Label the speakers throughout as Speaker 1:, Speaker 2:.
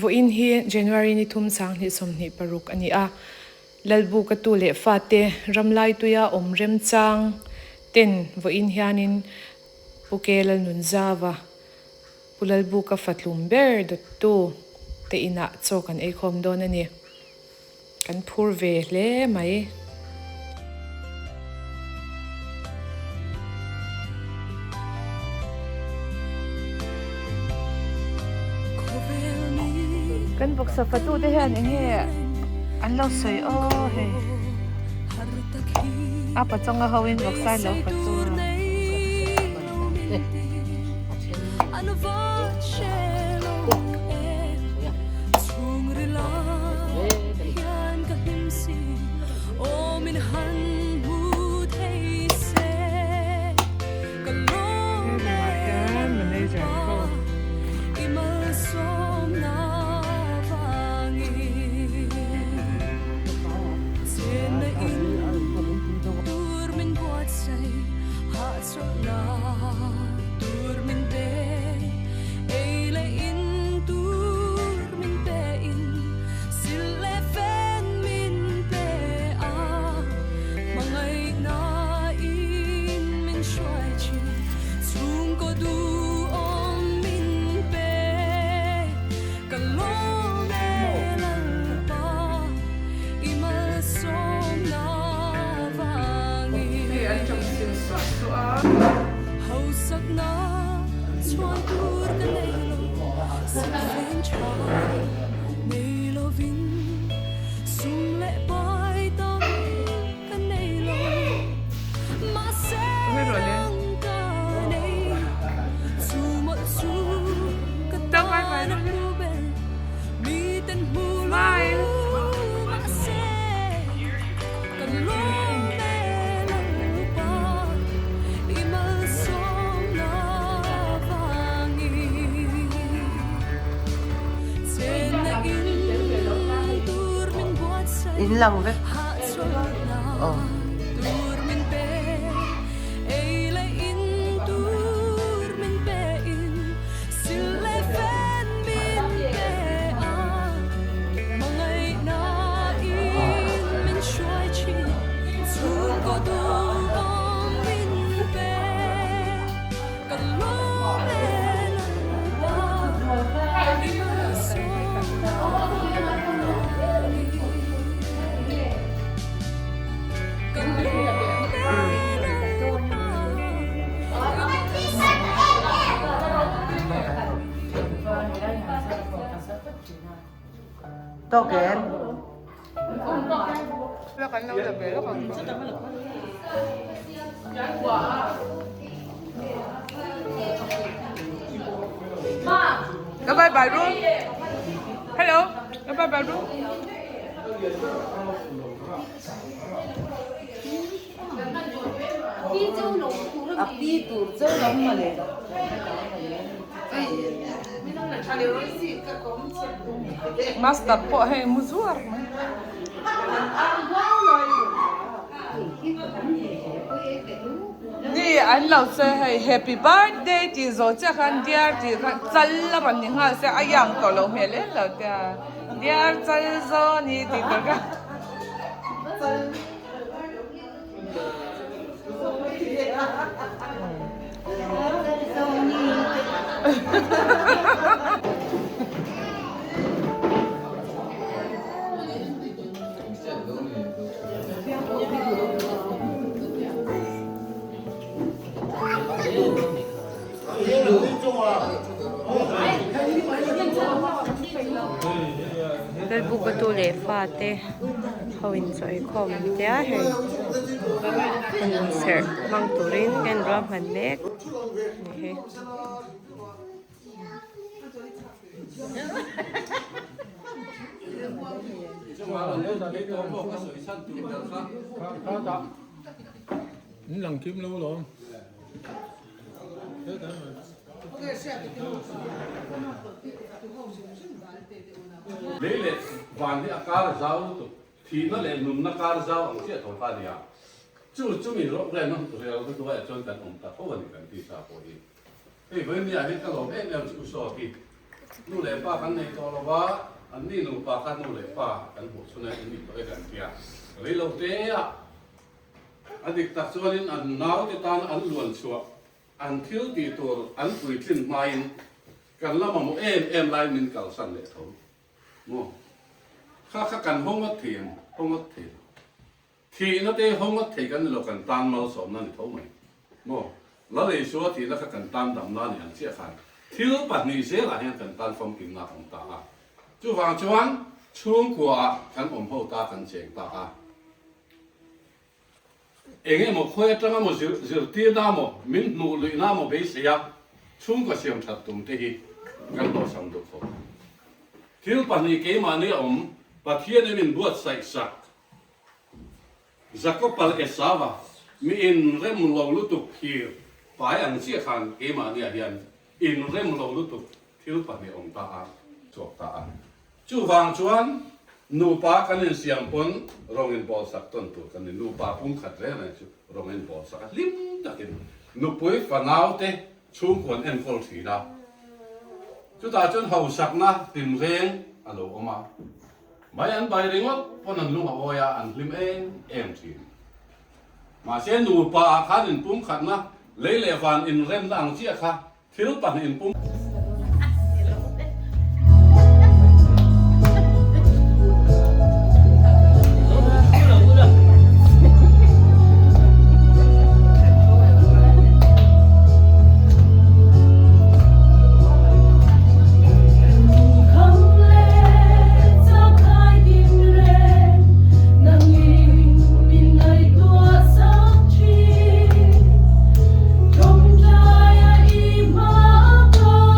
Speaker 1: vo in hi January ni thum sang ni som ni paruk ani a lalbu ka tu le fa te ramlai tuya om rem chang ten vo in hianin pukel nun zawa pulalbu ka fatlum ber dot tu te ina cho kan ei khom don ani kan phur ve hle mai kan bok sa fatu te hian enge an lo soi o he apa chonga hawin bok sai lo fatu
Speaker 2: in lang ve oh to ken
Speaker 1: lo kan lo da be lo kan bye bye room hello bye bye room
Speaker 2: đi tu châu lắm mà này
Speaker 1: master po he muzuar ni an lo se hey happy birthday ti zo cha khan dear ti chal la man ni ha se ayang to lo me le lo ta dear chal zo ni ti to ga Dal buka tu le fate hawin soi khom tia he sir mang turin ken ram han mek ni he
Speaker 3: lần kiếm lâu rồi
Speaker 4: lấy lệ vàng thì car giao tụ thì nó lại nung nó car giao ông sẽ thổi pha đi à chú mình rồi cái nó tụi nó tụi nó chọn tận ông ta có vấn đề gì sao vậy cái vấn đề này cái lỗ này là chú số kì nu le pa kan nei to lo wa an ni nu pa kan nu le pa kan hu chuna ni to e kan tia ri lo te a adik tak chuanin an nau te tan an luan chua an thil ti tur an pui thlin main kan lama mo em lai min kal san le tho mo kha kan hongot thiam thi na te hongot thei kan lo kan tan mal som na ni tho mai mo la le suwa thi na kan tan dam na ni an chia khan thil pat ni se la hian kan tan phong kim na ong ta a chu wang chuan chung kwa kan om ho ta kan cheng ta a enge mo khoe tanga mo zir ti na mo min nu lui na mo be sia chung ko siam that tum te hi kan lo sam do kho thil pat ni ke ma ni om pathian min buat sai sak zakopal esawa mi in rem lo lutuk hir pai ang chia khan ke ma ni hian in rem lo lutuk thil pa ni ong ta a chok ta a chu wang chuan nu pa kan in siam pon rong in bol sak ton tu kan nu pa pum khat re na chu rong in bol sak lim takin nu pui fanau te chung kon en kol thi na chu ta chon hau sak na tim reng alo oma mai an bai ringot pon an lunga oya an lim em thin ma se nu pa khan in pum khat na leile van in rem na ang chia kha thil pan in pum
Speaker 3: Trong trai ai mà có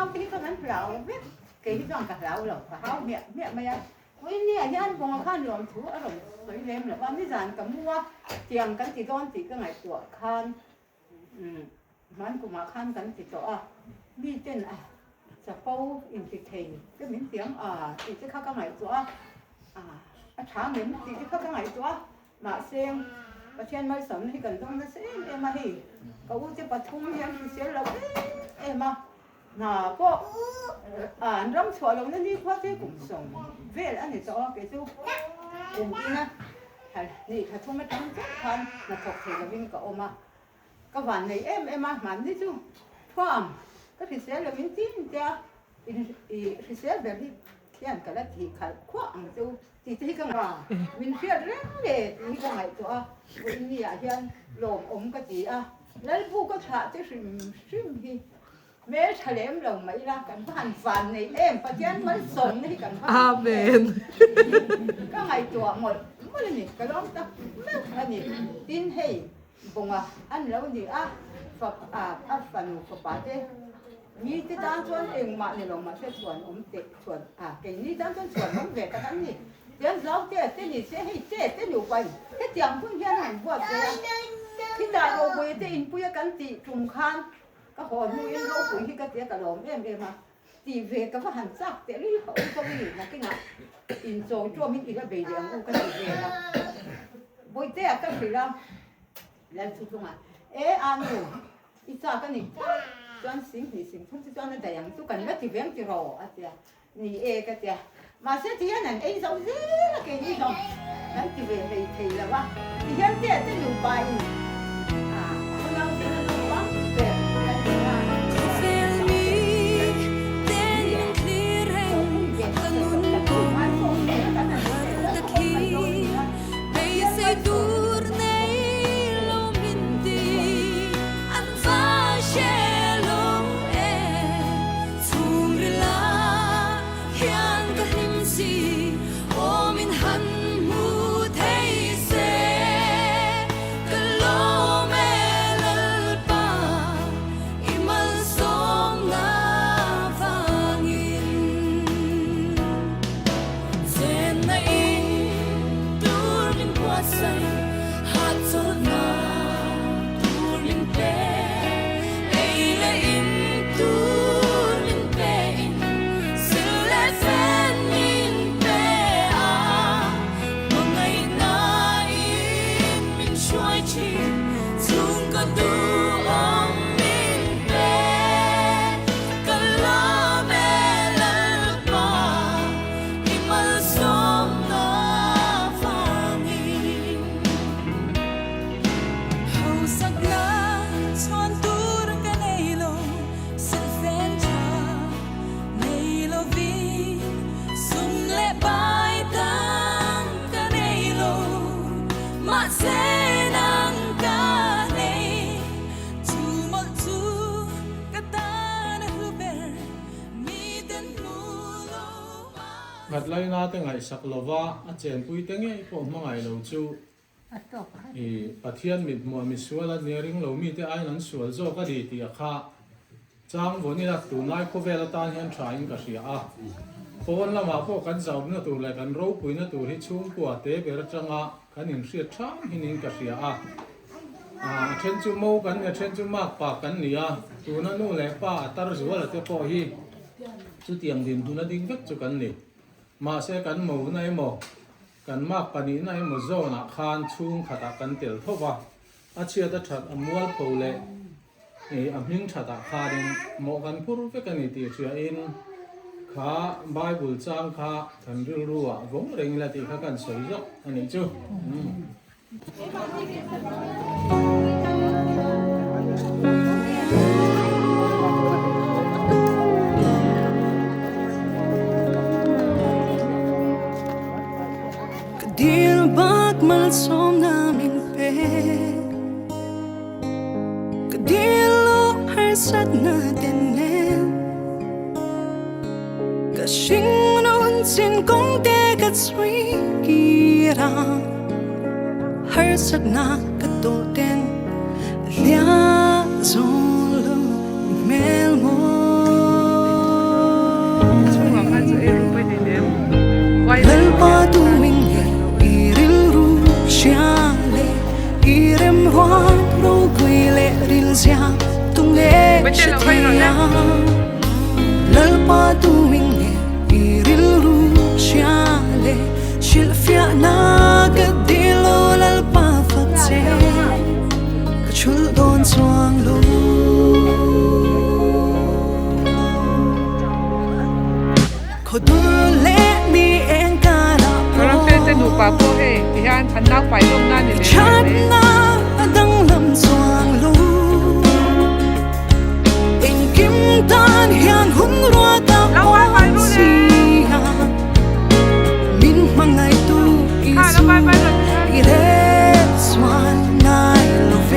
Speaker 3: hao cái con ăn lão biết cái dòng cả lão rồi cả hao mẹ mày ăn ôi nè nhân bông khan lồng thú ở rồi tới đêm là bao nhiêu dàn cả mua tiền cái gì don thì cái ngày của khanมันกูมาขั้นกันติดต่อมีเจนจะเป้าอินทิเทนก็มีเสียงติดที่เข้ากันไหนตัวช้างเหม็นติดที่เข้ากันไหนตัวมาเสียงประเทศไม่สนให้กันต้องนั่นเสียงมาที่ก็ว่าจะปฐุมยังเสียงเรามาน่ะก็น้ำชัวร์ลงนั่นนี่เพราะที่กลุ่มส่งเวลอันนี้ตัวเกี่ยวกับกลุ่มนี้นะนี่ถ้าทุ่มไม่ตั้งใจพันน่ะถกเถียงวิ่งก็ออกมาก็วันนี้มามันนี่จู่พร้อมก็ที่เสียแล้วมันจริงจ้ะที่เสียแบบนี้เที่ยงกันแล้วที่ขัดขวางจู่ที่กันว่ามันเสียเรื่องเลยนี่ก็ไงตัววันนี้เฮียนลมก็จีแล้วผู้ก็ถาจะซึมที่แม่เฉลิมลงไม่รักกันผ่านฝันในประเทศมันส่งให้กัน
Speaker 1: อาเมน
Speaker 3: ก็ไงตัวหมดนี่ก็ร้องตักอันนี้ดินให้บงอันแล้วนี่ฝักฝันฝักปาเต้มีที่ด้านส่วนเองมาเนี่ยลงมาเชื่อส่วนเด็กส่วนเก่งนี่ด้านส่วนมันเวกกันนี่เดี๋ยวเราเต้นี่เสียให้เต้อยู่ไปเต้ยังพุ่งยันหันบวชเลยที่ดาโรบุยเต้อินปุยกันตีจุ่มคันก็หอนมุยโรบุยที่ก็เตี้ยกระโดมมาตีเวกก็หันซักเต้นี่เขาก็มีนะกินอินโจจั่วมิอีกแล้วเบียงกูก็ตีเวกบุยเต้ก็สีดำแล้วทุกคนอันนู้อีจ้ากันนี่จวนสิ่งทุกที่จวนนั่นแต่ยังทุกกันแล้วที่เวียงที่รอเจ้านี่ก็เจ้ามาเสียที่นั่นสองสิ่งละกันนี่สองนั่นที่เวียงเลยที่ละวะที่ยันเจ้าจะอยู่ไปคนเราที่นั่นรู้ว่าเจ้า
Speaker 5: กัดไล่นาตั้งไงสักลวะอาเจนปุยตั้งไงพวกมังไงเราจูปะเทียนมิดมัวมิสวลเนียริงเรามีแต่ไอ้นั้นสวลโจก็ดีตีข้าจางวันนี้ละตัวนายโคเวลตานเห็นทรายก็เสียคนละมาพวกกันเจ้าเนี่ยตัวอะไรกันรู้ปุยเนี่ยตัวที่ชุ่มกว่าเตะเบรจังกันหินเสียช่างหินก็เสียเช่นจุโมกันเนี่ยเช่นจุมากปากกันเนี่ยตัวนั้นนู่นแหละป้าตารู้สึกว่าเราจะพอฮีจุดเตียงดินตัวนั้นดิ้งก็จุกันนี่มาเสกันหมูในหมูกันมากปนิในหมูโซนะคานชุ่มขัดกันเตียวทว่าอาเชียตชัดอมัวโผล่อมิงชัดคาดินหมกันพูดไปกันนี่ตีเชียอินข้าใบบุลจางข้าทันรู้ว่าวงเริงละตีข้ากันสวยจังอันนี้จู
Speaker 6: Dir bak mal som namin pe Kadilo har sat na tenen Kasing non sin kong te kat sui kira Har sat na katoten Lia zolo mel mo Shateya lalpa tuwing irilru siyale Shilfya na kadilo lalpa fakte Kachul don suang lu Kodule mi engkara
Speaker 1: Orang pete lupa po ihan anak payung na nila.
Speaker 6: Chat na adang lam suang lu In kim tan hian hun rua ta wan siya Min mangay tu isu ire swan nai love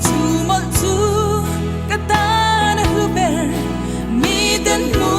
Speaker 6: Tumultu kata na huber, mi dan mo